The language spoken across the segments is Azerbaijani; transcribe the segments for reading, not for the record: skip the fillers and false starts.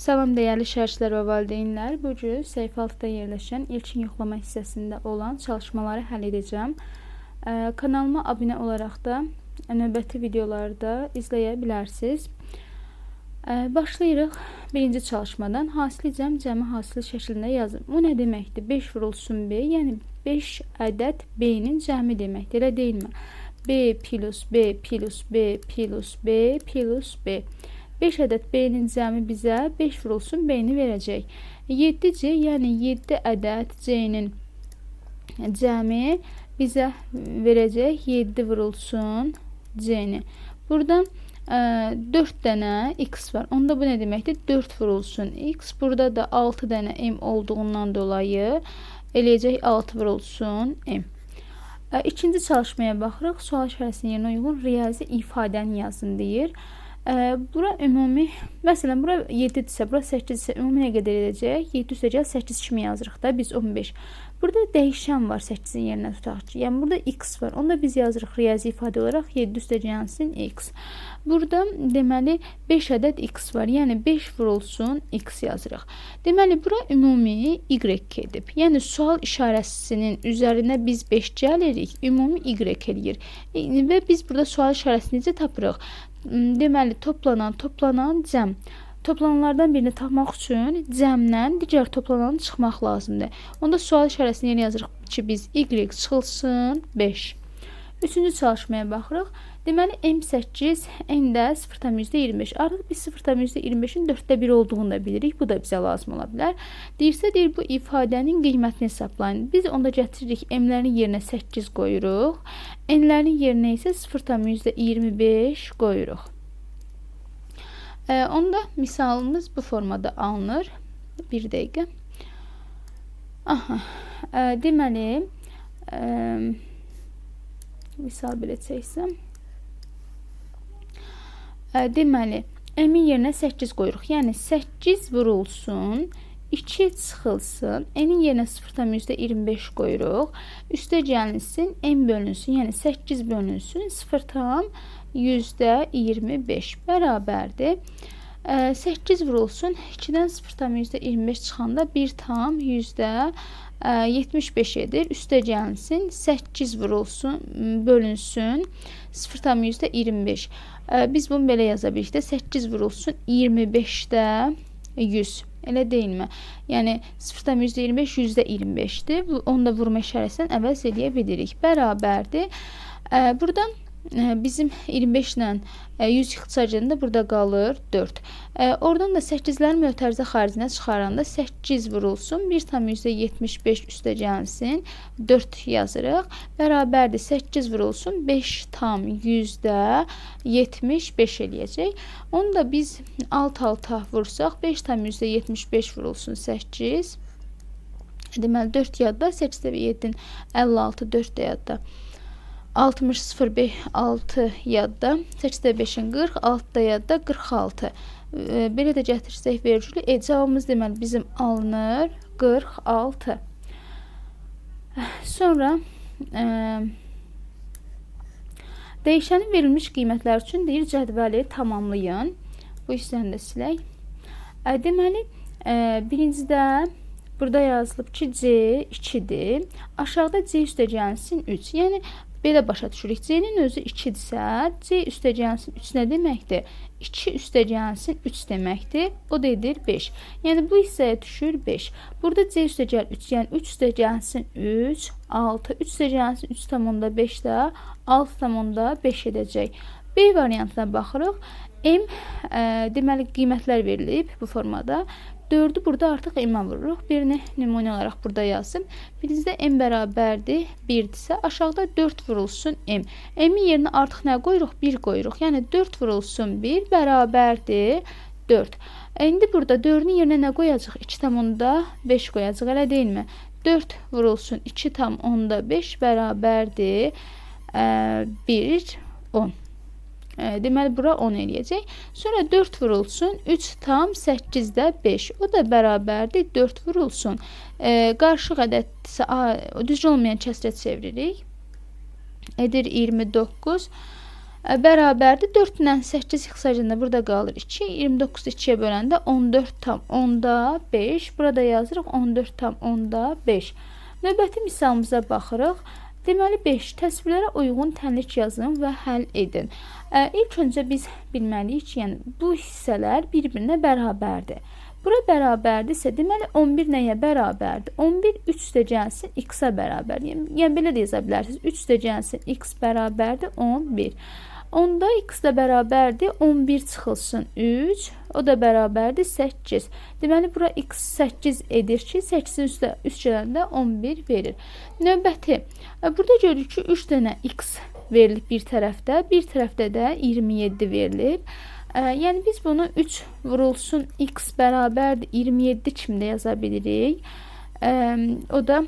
Salam dəyərli şərhçilər və valideynlər. Bu gün səhifə altında yerləşən ilkin yoxlama hissəsində olan çalışmaları həll edəcəm. Kanalıma abunə olaraq da növbəti videolarda izləyə bilərsiniz. Başlayırıq birinci çalışmadan. Hasili cəmi hasili şəklində yazın. Bu nə deməkdir? 5 vurulsun B, yəni 5 ədəd B-nin cəmi deməkdir. Elə deyilmi? B plus B plus B plus B plus B. 5 ədəd B-nin cəmi bizə 5 vurulsun B-ni verəcək. 7C, yəni 7 ədəd C-nin cəmi bizə verəcək 7 vurulsun C-ni. Buradan 4 dənə X var. Onda bu nə deməkdir? 4 vurulsun X. Burada da 6 dənə M olduğundan dolayı eləyəcək 6 vurulsun M. İkinci çalışmaya baxırıq. Sual işarəsinin yerinə uyğun riyazi ifadəni yazın deyir. Bura ümumi, məsələn, bura 7-dirsə, bura 8-dirsə, ümumi nə qədər edəcək? 7 üstəgəl 8 kimi yazırıq da, biz 15. Burada dəyişən var 8-in yerinə tutaq ki. Yəni, burada X var. Onda biz yazırıq riyazi ifadə olaraq 7 üstəgəlsin X. Burada, deməli, 5 ədəd X var. Yəni, 5 vurulsun X yazırıq. Deməli, bura ümumi Y edib. Yəni, sual işarəsinin üzərinə biz 5 gəlirik, ümumi Y eləyir. Və biz burada sual işarəsini necə tapırıq? Deməli, toplanan cəm. Toplananlardan birini tapmaq üçün cəmdən digər toplananı çıxmaq lazımdır. Onda sual işarəsini yerinə yazırıq ki, biz Y çıxılsın 5. Üçüncü çalışmaya baxırıq. Deməli, M8, N də 0,25. Artıq biz 0,25-in 4də 1 olduğunu da bilirik. Bu da bizə lazım ola bilər. Deyirsə, deyir, bu ifadənin qiymətini hesablayın. Biz onda gətiririk, M-lərin yerinə 8 qoyuruq. N-lərin yerinə isə 0,25 qoyuruq. Onda misalımız bu formada alınır. Bir dəqiqə. Deməli, misal belə çəksəm. Deməli, M-in yerinə 8 qoyuruq. Yəni, 8 vurulsun, 2 çıxılsın, N-in yerinə 0,25 qoyuruq. Üstə gəlinsin, M bölünsün, yəni 8 bölünsün, 0,25 bərabərdir. 8 vurulsun, 2-dən 0,25 çıxanda 1,75 edir. Üstə gəlinsin, 8 vurulsun, bölünsün, 0,25. Biz bunu belə yaza bilirik də, 8 vurulsun, 25-də 100. Elə deyilmi? Yəni, 0,25 %25-dir. Onu da vurma işarəsindən əvəz edə bilirik. Bərabərdir. Buradan bizim 25 ilə 100 çıxacağında burada qalır 4. Oradan da 8-lərin mötərizə xaricinə çıxaranda 8 vurulsun, 1,75 üstə gəlsin, 4 yazırıq. Bərabərdir 8 vurulsun, 5,75 eləyəcək. Onu da biz alt-alta vursaq, 5,75 vurulsun 8. Deməli, 4 yadda, 8 də 7-in 56, 4 də yadda. 60, 0, 6 yadda, 8-də 5-in 40, 6-da yadda 46. Belə də gətirsək vergülü, cavabımız deməli bizim alınır 46. Sonra dəyişənin verilmiş qiymətlər üçün deyir cədvəli tamamlayın. Bu hissəni də silək. Deməli, birincidə burada yazılıb ki, C 2-dir. Aşağıda C üstə gəlsin 3. Yəni, belə başa düşürük. C-nin özü 2-dirsə, C üstə gəlsin 3 nə deməkdir? 2 üstə gəlsin 3 deməkdir. O da edir 5. Yəni, bu hissəyə düşür 5. Burada C üstə gəl 3, yəni 3 üstə gəlsin 3, 6. 3 üstə gəlsin 3,5 də 6,5 edəcək. B variantına baxırıq. M, deməli, qiymətlər verilib bu formada. 4-ü burada artıq M-ə vururuq. Birini nümunə olaraq burada yazsın. Birincdə M bərabərdir 1-dirsə, aşağıda 4 vurulsun M. M-in yerinə artıq nə qoyuruq? 1 qoyuruq. Yəni, 4 vurulsun 1 bərabərdir 4. İndi burada 4-ün yerinə nə qoyacaq? 2,5 qoyacaq, elə deyilmi? 4 vurulsun 2,5 bərabərdir 1, 10. Deməli, bura 10 eləyəcək. Sonra 4 vurulsun, 3,8-də 5. O da bərabərdir 4 vurulsun. Qarışıq ədəddirsə, düzgün olmayan kəsrə çeviririk. Edir 29. bərabərdir. 4 ilə 8 xısacında burada qalır 2. 29 2-yə böləndə 14,5. Burada yazırıq 14,5. Növbəti misalımıza baxırıq. Deməli 5. Təsvirlərə uyğun tənlik yazın və həll edin. İlk öncə biz bilməliyik ki, yəni bu hissələr bir-birinə bərabərdir. Bura bərabərdirsə, deməli 11 nəyə bərabərdir? 11 3 üstə gəlsin x-a bərabərdir. Yəni belə də yaza bilərsiniz. 3 üstə gəlsin x bərabərdir 11. Onda x də bərabərdir 11 çıxılsın 3. O da bərabərdir 8. Deməli bura x 8 edir ki, 8-in üstə 3 gələndə 11 verir. Növbəti. Burada görürük ki, 3 dənə x verilib bir tərəfdə, bir tərəfdə də 27 verilib. Yəni biz bunu 3 vurulsun x bərabərdir 27 kimi də yaza bilirik. O da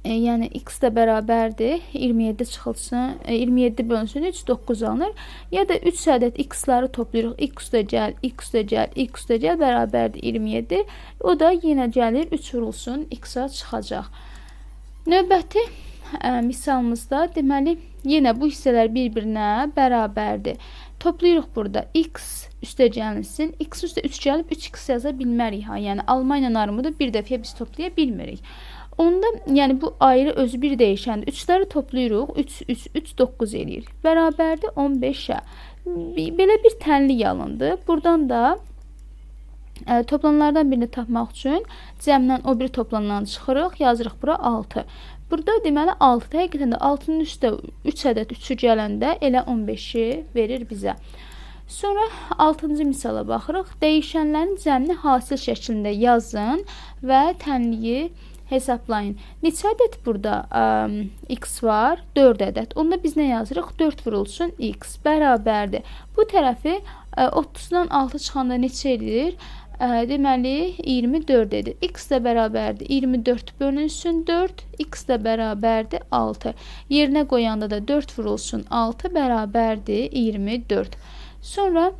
yəni x də bərabərdir 27 çıxılsın 27 bölünsün 3 9 alınır. Ya da 3 ədəd x-ları toplayırıq. X üstə gəl, x üstə gəl, x üstə gəl bərabərdir 27. O da yenə gəlir 3 vurulsun x-a çıxacaq. Növbəti misalımızda deməli yenə bu hissələr bir-birinə bərabərdir. Toplayırıq burada x üstə gəlinsin. X üstə 3 gəlib 3x yaza bilmərik. Yəni alma ilə armudu bir dəfəyə biz toplaya bilmirik. Onda yəni bu ayrı özü bir dəyişəndir. 3-ləri toplayırıq. 3 3 3 9 eləyir. Bərabərdir 15-ə. Belə bir tənlik alındı. Buradan da toplananlardan birini tapmaq üçün cəmdən o biri toplananı çıxırıq. Yazırıq bura 6. Burada deməli 6. Həqiqətən də 6-nın üstə 3 ədəd 3-ü gələndə elə 15-i verir bizə. Sonra 6-cı misala baxırıq. Dəyişənlərin cəmini hasil şəklində yazın və tənliyi hesablayın. Neçə ədəd burada x var? 4 ədəd. Onda biz nə yazırıq? 4 vurulsun x bərabərdir. Bu tərəfi 30-dan 6 çıxanda neçə edir? Deməli 24 edir. X də bərabərdir 24 bölünsün 4. X də bərabərdir 6. Yerinə qoyanda da 4 vurulsun 6 bərabərdir 24. Sonra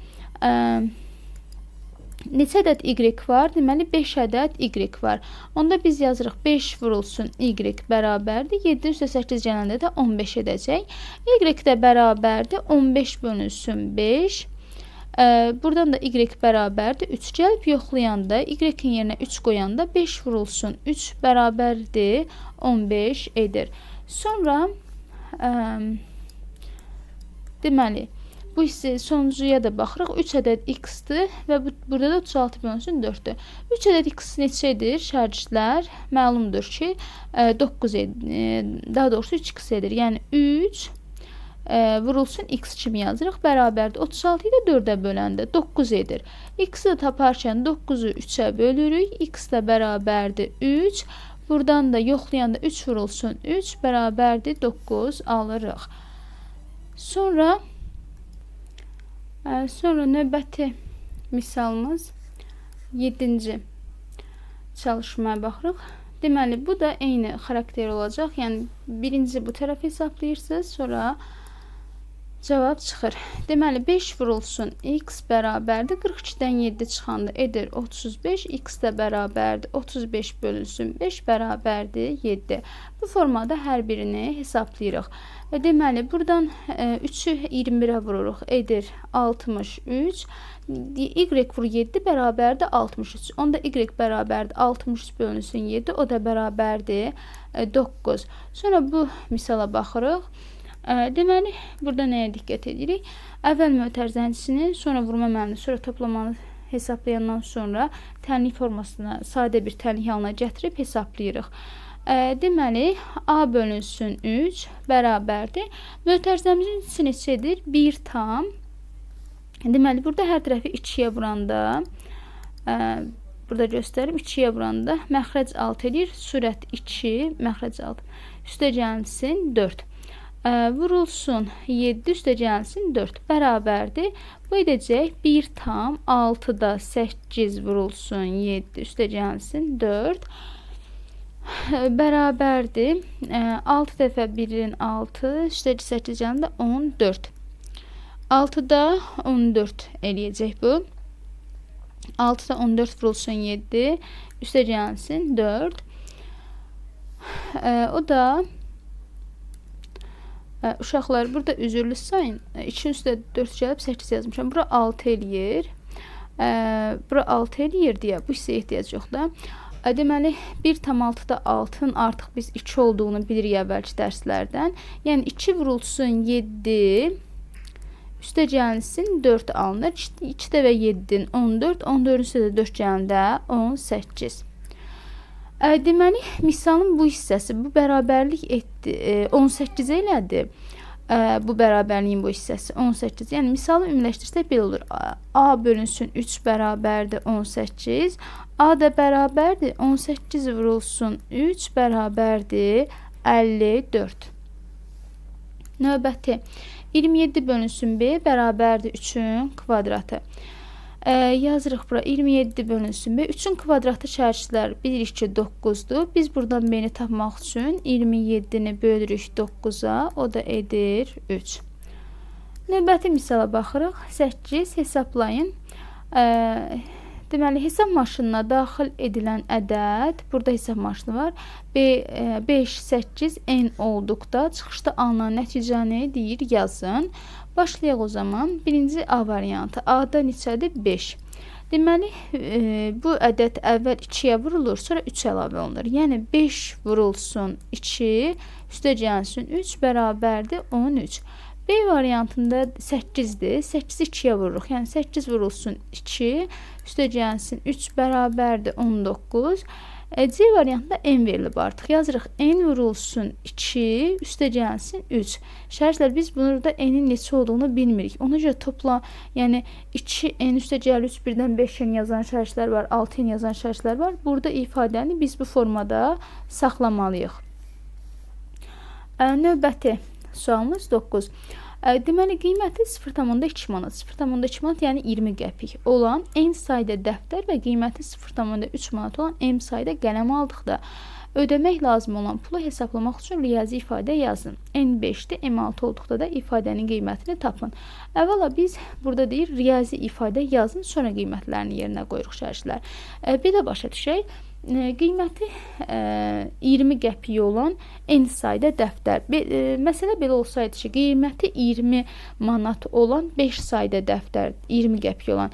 neçə ədəd y var? Deməli 5 ədəd y var. Onda biz yazırıq 5 vurulsun y bərabərdir. 7 üstə 8 gələndə də 15 edəcək. Y də bərabərdir 15 bölünsün 5. Buradan da y bərabərdir 3 gəlib yoxlayanda y-in yerinə 3 qoyanda 5 vurulsun 3 bərabərdir 15 edir. Sonra deməli bu hissə sonuncuya da baxırıq. 3 ədəd x-dir və burada da 36 bölünsün 4-dür. 3 ədəd x neçədir? Şərclər məlumdur ki 9 daha doğrusu 3x edir. Yəni 3 vurulsun x kimi yazırıq. Bərabərdir 36-yı da 4-ə böləndə 9 edir. X-i taparkən 9-u 3-ə bölürük. X də bərabərdir 3. Buradan da yoxlayanda 3 vurulsun 3 bərabərdir 9 alırıq. Sonra növbəti misalımız 7-ci çalışmaya baxırıq. Deməli bu da eyni xarakter olacaq. Yəni birinci bu tərəfi hesablayırsınız, sonra cavab çıxır. Deməli 5 vurulsun x bərabərdir 42-dən 7 çıxanda edir 35. X də bərabərdir 35 bölünsün 5 bərabərdir 7. Bu formada hər birini hesablayırıq. Deməli buradan 3-ü 21-ə vururuq, edir 63. Y vur 7 bərabərdir 63. Onda y bərabərdir 63 bölünsün 7, o da bərabərdir 9. Sonra bu misala baxırıq. Deməli burada nəyə diqqət edirik? Əvvəl mötərizəncisini, sonra vurma əməlini, sonra toplamanı hesablayandan sonra tənlik formasına, sadə bir tənlik halına gətirib hesablayırıq. Deməli a bölünsün 3 bərabərdir. Mötərizəmizin içi neçədir? 1 tam. Deməli burada hər tərəfi 2-yə vuranda, burada göstərim, 2-yə vuranda məxrəc 6 edir. Sürət 2, məxrəc 6. Üstə gəlsin 4. Vurulsun 7 üstə gəlsin 4 bərabərdir. Bu edəcək 1 tam 6-da 8 vurulsun 7 üstə gəlsin 4 bərabərdir. 6 dəfə 1-in 6 üstə 8 gələndə 14. 6-da 14 eləyəcək bu. 6-da 14 vurulsun 7 üstə gəlsin 4. O da Uşaqlar, burada üzürlü sayın. 2-nin üstə 4 gəlib 8 yazmışam. Bura 6 eləyir. Bura 6 eləyir deyə bu hissəyə ehtiyac yox da. Deməli 1,6-da 6-nın artıq biz 2 olduğunu bilirik əvvəlki dərslərdən. Yəni 2 vurulsun 7 üstə gəlsin 4 alınır. 2 dəfə 7-nin 14, 14-ün üstə də 4 gələndə 18. Deməli misalın bu hissəsi bu bərabərlik etdi 18 elədi. Bu bərabərliyin bu hissəsi 18. Yəni misalı ümumiləşdirsək belə olur. A bölünsün 3 bərabərdir 18. A da bərabərdir 18 vurulsun 3 bərabərdir 54. Növbəti 27 bölünsün B bərabərdir 3-ün kvadratı. Yazırıq bura 27 bölünsün B. 3-ün kvadratı çərçilər 1, 2, 9'dur. Biz buradan B-ni tapmaq üçün 27-ni bölürük 9-a. O da edir 3. Növbəti misala baxırıq. 8 hesablayın. Deməli hesab maşınına daxil edilən ədəd, burada hesab maşını var. 5, 8, n olduqda çıxışda alınan nəticəni deyir yazın. Başlayaq o zaman. Birinci A variantı. A-da neçədir? 5. Deməli bu ədəd əvvəl 2-yə vurulur, sonra 3 əlavə olunur. Yəni 5 vurulsun 2, üstə gəlsin 3 bərabərdir 13. B variantında 8'dir. 8'i 2'yə vururuq. Yəni 8 vurulsun 2, üstə gəlsin 3 bərabərdir 19. C variantında n verilib artıq. Yazırıq n vurulsun 2, üstə gəlsin 3. Şərtlər biz burada n'in neçə olduğunu bilmirik. Ona görə topla, yəni 2 n üstə gəlir 3 birdən 5 n yazan şərtlər var, 6 n yazan şərtlər var. Burada ifadəni biz bu formada saxlamalıyıq. Növbəti sualımız 9. Deməli qiyməti 0,2 manat, 0,2 manat yəni 20 qəpik olan n sayda dəftər və qiyməti 0,3 manat olan m sayda qələm aldıqda ödəmək lazım olan pulu hesablamaq üçün riyazi ifadə yazın. N 5'dir, m 6 olduqda da ifadənin qiymətini tapın. Əvvəla biz burada deyir riyazi ifadə yazın, sonra qiymətlərini yerinə qoyuruq şərtlər. Bir də başa düşək. Qiyməti 20 qəpik olan n sayda dəftər. Məsələ belə olsaydı ki, qiyməti 20 manat olan 5 sayda dəftər, 20 qəpik olan.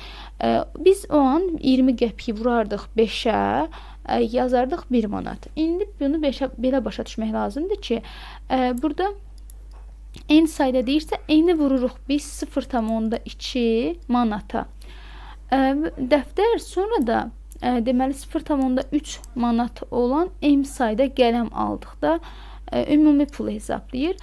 Biz o an 20 qəpik vurardıq 5'ə, yazardıq 1 manat. İndi bunu 5'ə belə başa düşmək lazımdır ki, burada n sayda deyirsə, n-i vururuq biz 0,2 manata. Dəftər sonra da deməli 0,3 manat olan m sayda qələm aldıqda ümumi pulu hesablayır.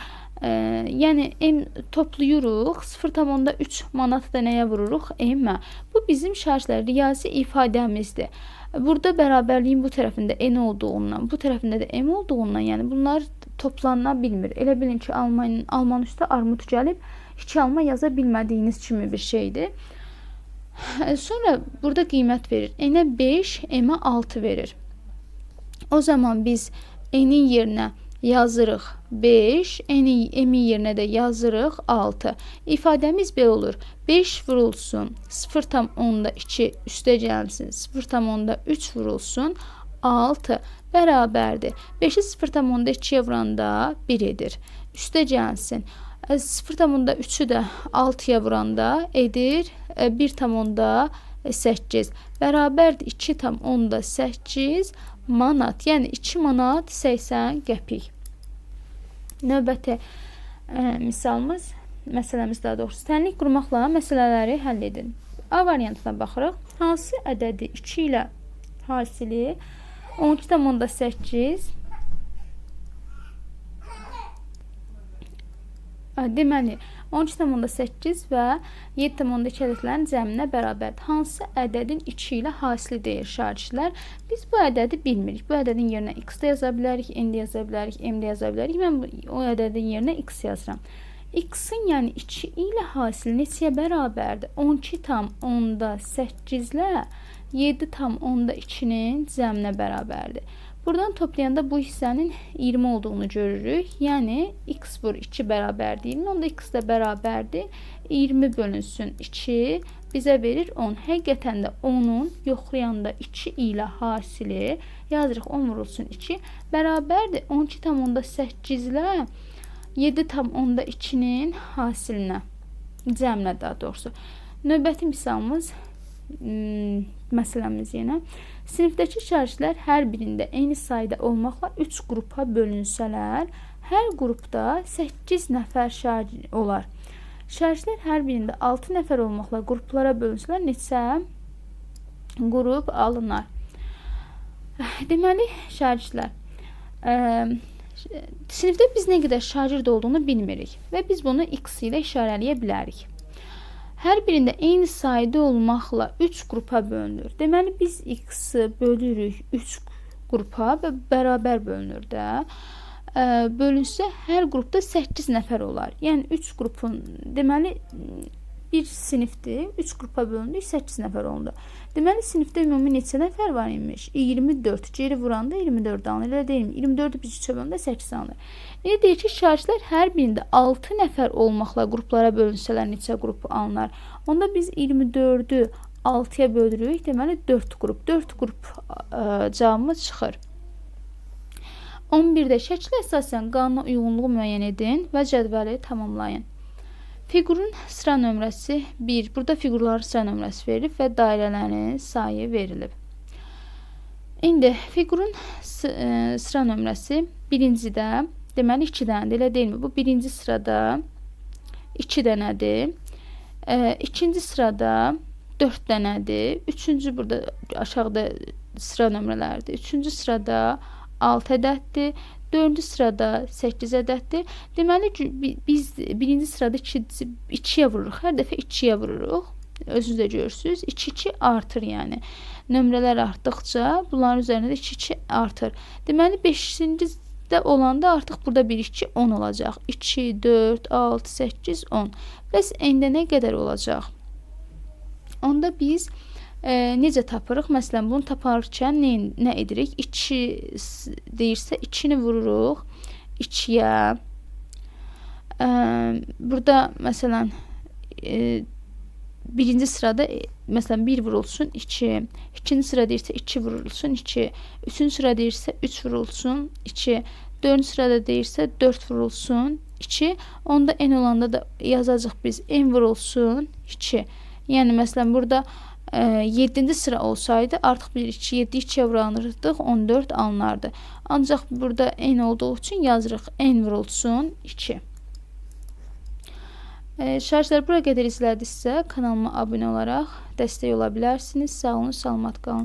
Yəni m toplayırıq, 0,3 manatı da nəyə vururuq? M-ə. Bu bizim şərtlər riyazi ifadəmizdir. Burada bərabərliyin bu tərəfində n olduğundan, bu tərəfində də m olduğundan, yəni bunlar toplana bilmir. Elə bilin ki, almanın üstə armud gəlib, 2 alma yaza bilmədiyiniz kimi bir şeydir. Sonra burada qiymət verir. N-ə 5, M-ə 6 verir. O zaman biz N-in yerinə yazırıq 5, M-in yerinə də yazırıq 6. İfadəmiz belə olur. 5 vurulsun 0,2 üstə gəlsin 0,3 vurulsun 6 bərabərdir. 5'i 0,2'ye vuranda 1 edir. Üstə gəlsin 0,3'ü də 6'ya vuranda edir 1,8 bərabərdir 2,8 manat. Yəni 2 manat 80 qəpik. Növbəti misalımız, məsələmiz daha doğrusu tənlik qurmaqla məsələləri həll edin. A variantına baxırıq. Hansı ədədi 2 ilə hasili 12,8 deməli 12,8 və 7,2 ədədlərin cəminə bərabərdir. Hansı ədədin 2 ilə hasili deyir şərtlər. Biz bu ədədi bilmirik. Bu ədədin yerinə x də yaza bilərik, n də yaza bilərik, m də yaza bilərik. Mən o ədədin yerinə x yazıram. X-in yəni 2 ilə hasili neçəyə bərabərdir? 12,8 ilə 7,2-nin cəminə bərabərdir. Buradan toplayanda bu hissənin 20 olduğunu görürük. Yəni x vur 2 bərabərdir 20. Onda x də bərabərdir 20 bölünsün 2 bizə verir 10. Həqiqətən də 10'un yoxlayanda 2 ilə hasili yazırıq 10 vurulsun 2 bərabərdir 12,8 ilə 7,2-nin hasilinə, cəminə daha doğrusu. Növbəti misalımız, məsələmiz yenə. Sinifdəki şagirdlər hər birində eyni sayda olmaqla 3 qrupa bölünsələr, hər qrupda 8 nəfər şagird olar. Şagirdlər hər birində 6 nəfər olmaqla qruplara bölünsələr, neçə qrup alınır? Deməli, şagirdlər, sinifdə biz nə qədər şagird olduğunu bilmirik və biz bunu x ilə işarələyə bilərik. Hər birində eyni sayda olmaqla 3 qrupa bölünür. Deməli, biz x-i bölürük 3 qrupa və bərabər bölünür də. Bölünsə, hər qrupda 8 nəfər olar. Yəni, 3 qrupun, deməli, bir sinifdir, 3 qrupa bölündük, 8 nəfər oldu. Deməli, sinifdə ümumi neçə nəfər var imiş? 24. Geri vuranda 24 alınır, elə deyilmi? 24-ü bir üçə bölündə 8 alınır. İndi deyir ki, şagirdlər hər birində 6 nəfər olmaqla qruplara bölünsələr neçə qrup alınır? Onda biz 24-ü 6-ya bölürük, deməli 4 qrup. 4 qrup cavabımız çıxır. 11-də şəklə əsasən qanuna uyğunluğu müəyyən edin və cədvəli tamamlayın. Fiqurun sıra nömrəsi 1. Burada fiqurların sıra nömrəsi verilib və dairələrin sayı verilib. İndi fiqurun sıra nömrəsi birincidə, deməli 2 dənədir, elə deyilmi? Bu birinci sırada 2 dənədir. İkinci sırada 4 dənədir. Üçüncü burada aşağıda sıra nömrələrdir. Üçüncü sırada 6 ədəddir. 4-cü sırada 8 ədəddir. Deməli, biz birinci sırada 2-yə vururuq. Hər dəfə 2-yə vururuq. Özünüz də görürsünüz. 2-2 artır yəni. Nömrələr artdıqca bunların üzərində də 2-2 artır. Deməli, 5-ci olanda artıq burada 1-2, 10 olacaq. 2, 4, 6, 8, 10. Bəs n-də nə qədər olacaq? Onda biz necə tapırıq? Məsələn, bunu taparkən nə edirik? 2 deyirsə, 2-ni vururuq 2-yə. Burada, məsələn, birinci sırada, məsələn, 1 vurulsun 2. İkinci sıra deyirsə, 2 vurulsun 2. Üçüncü sıra deyirsə, 3 vurulsun 2. Dördüncü sırada deyirsə, 4 vurulsun 2. Onda n olanda da yazacaq biz, n vurulsun 2. Yəni, məsələn, burada 7-ci sıra olsaydı, artıq bilirik ki, 7-yi 2-yə vuranırdıq, 14 alınardı. Ancaq burada n olduğu üçün yazırıq, n vurulsun 2. Şagirdlər, bura qədər izlədinizsə, kanalıma abunə olaraq dəstək ola bilərsiniz. Sağ olun, salamat qalın.